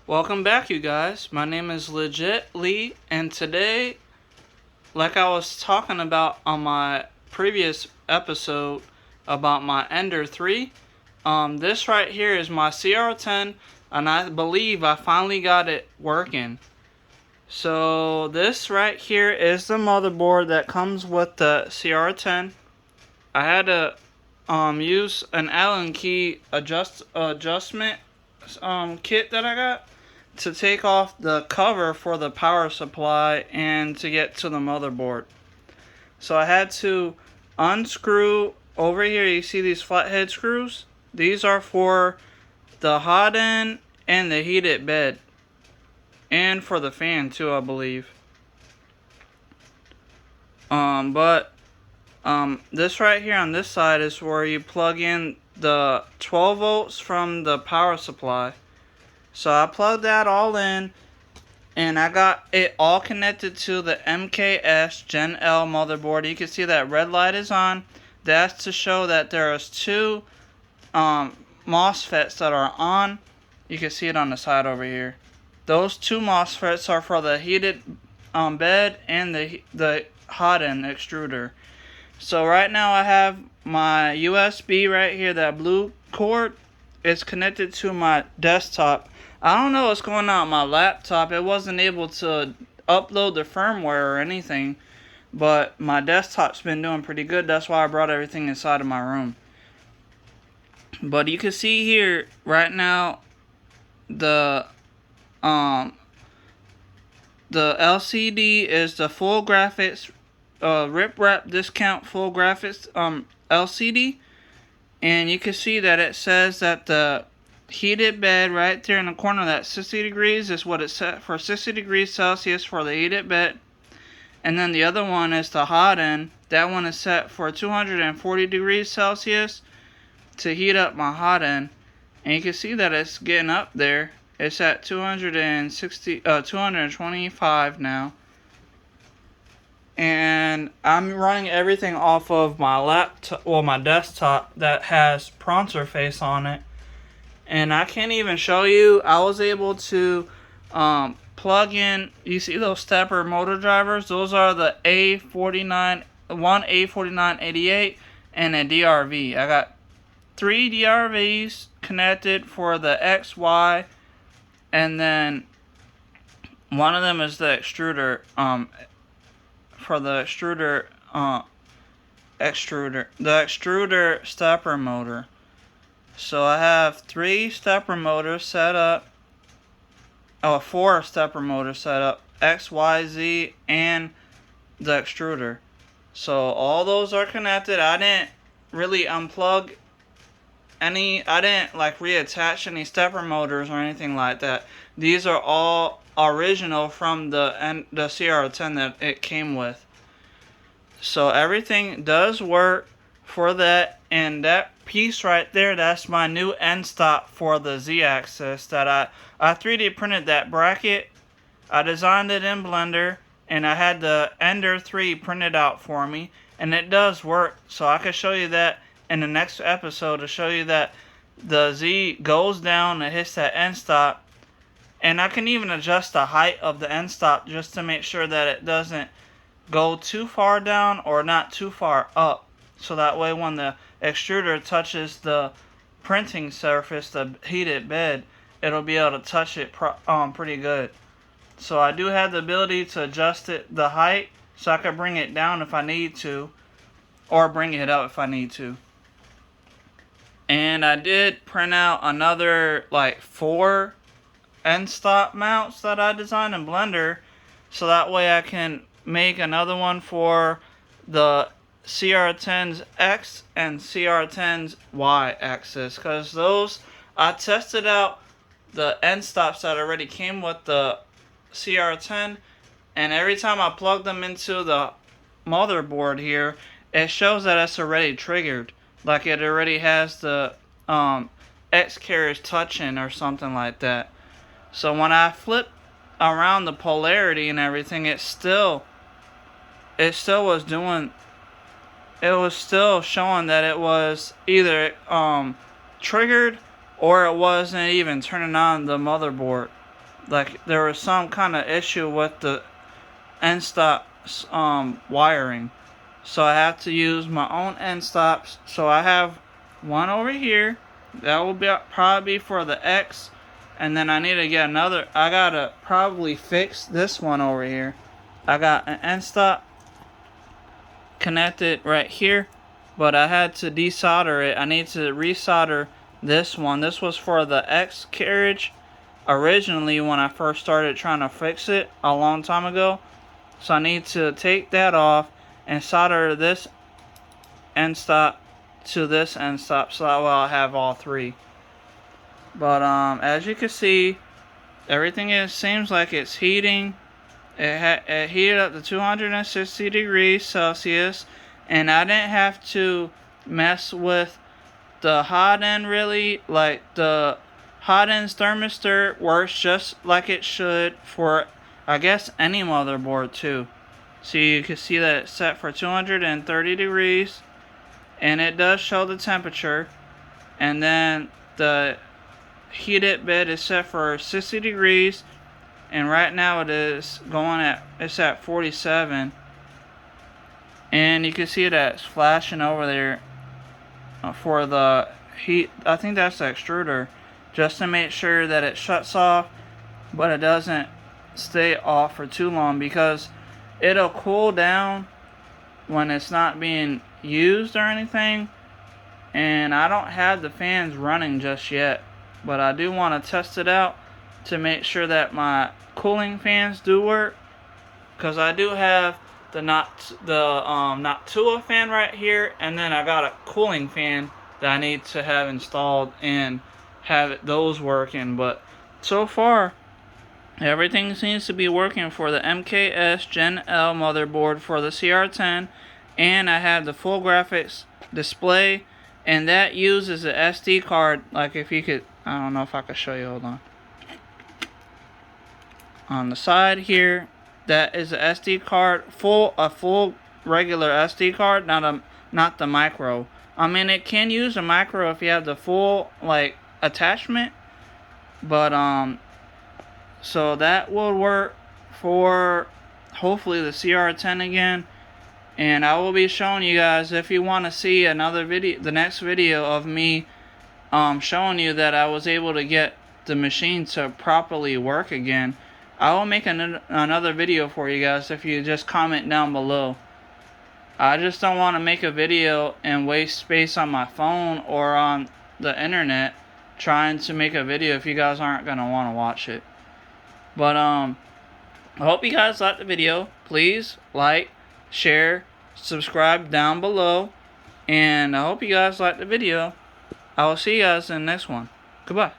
Welcome back, you guys. My name is Legit Lee, and today, like I was talking about on my previous episode about my Ender 3, this right here is my cr10, and I believe I finally got it working. So this right here is the motherboard that comes with the cr10. I had to use an Allen key adjustment kit that I got to take off the cover for the power supply and to get to the motherboard. So I had to unscrew over here. You see these flathead screws? These are for the hot end and the heated bed, and for the fan too, I believe. This right here on this side is where you plug in the 12 volts from the power supply. So I plugged that all in, and I got it all connected to the MKS Gen L motherboard. You can see that red light is on. That's to show that there's two MOSFETs that are on. You can see it on the side over here. Those two MOSFETs are for the heated bed and the hot end extruder. So right now I have my USB right here, that blue cord. It's connected to my desktop. I don't know what's going on with my laptop. It wasn't able to upload the firmware or anything, but my desktop's been doing pretty good. That's why I brought everything inside of my room. But you can see here right now the LCD is the full graphics rip wrap discount full graphics LCD, and you can see that it says that the heated bed right there in the corner, that 60 degrees is what it's set for, 60 degrees Celsius for the heated bed. And then the other one is the hot end. That one is set for 240 degrees Celsius to heat up my hot end. And you can see that it's getting up there. It's at 225 now. And I'm running everything off of my laptop, well, my desktop that has Pronter Face on it. And I can't even show you. I was able to plug in. You see those stepper motor drivers? Those are the A49, one A4988 and a DRV. I got 3 DRVs connected for the X, Y, and then one of them is the extruder. For the extruder stepper motor. So I have 3 stepper motors set up. 4 stepper motors set up. X, Y, Z, and the extruder. So all those are connected. I didn't really unplug any. I didn't like reattach any stepper motors or anything like that. These are all original from the cr10 that it came with. So everything does work for that, and that piece right there, that's my new end stop for the Z-axis that I 3D printed that bracket. I designed it in Blender, and I had the Ender 3 printed out for me, and it does work. So I can show you that in the next episode to show you that the Z goes down and hits that end stop. And I can even adjust the height of the end stop just to make sure that it doesn't go too far down or not too far up. So that way when the extruder touches the printing surface, the heated bed, it'll be able to touch it pretty good. So I do have the ability to adjust the height, so I can bring it down if I need to, or bring it up if I need to. And I did print out another like 4 end stop mounts that I designed in Blender, so that way I can make another one for the cr10's X and cr10's Y axis, because those, I tested out the end stops that already came with the cr10, and every time I plug them into the motherboard here, it shows that it's already triggered, like it already has the X carriers touching or something like that. So when I flip around the polarity and everything, it still was doing, it was still showing that it was either triggered or it wasn't even turning on the motherboard. like there was some kind of issue with the end stop wiring. So I have to use my own end stops. So I have one over here. That will be probably for the X. And then I need to get another. I gotta probably fix this one over here. I got an end stop connected right here, but I had to desolder it. I need to resolder this one. This was for the X carriage originally when I first started trying to fix it a long time ago. So I need to take that off and solder this end stop to this end stop, so that way I'll have all three. But as you can see, everything seems like it's heating. It heated up to 260 degrees Celsius, and I didn't have to mess with the hot end really. Like the hot end's thermistor works just like it should for, I guess, any motherboard too. So you can see that it's set for 230 degrees, and it does show the temperature. And then the heated bed is set for 60 degrees, and right now it's at 47. And you can see that it's flashing over there for the heat. I think that's the extruder, just to make sure that it shuts off, but it doesn't stay off for too long, because it'll cool down when it's not being used or anything. And I don't have the fans running just yet, but I do want to test it out to make sure that my cooling fans do work, because I do have the Noctua fan right here, and then I got a cooling fan that I need to have installed and have those working. But so far everything seems to be working for the MKS Gen L motherboard for the cr10, and I have the full graphics display, and that uses a SD card. Like, if you could, I don't know if I could show you, hold on the side here, that is a SD card, a full regular SD card, not the micro. I mean, it can use a micro if you have the full like attachment, but so that will work for hopefully the cr10 again. And I will be showing you guys, if you want to see another video, the next video of me showing you that I was able to get the machine to properly work again, I will make another video for you guys if you just comment down below. I just don't want to make a video and waste space on my phone or on the internet trying to make a video if you guys aren't going to want to watch it. But I hope you guys liked the video. Please like, share, subscribe down below, and I hope you guys liked the video. I will see you guys in the next one. Goodbye.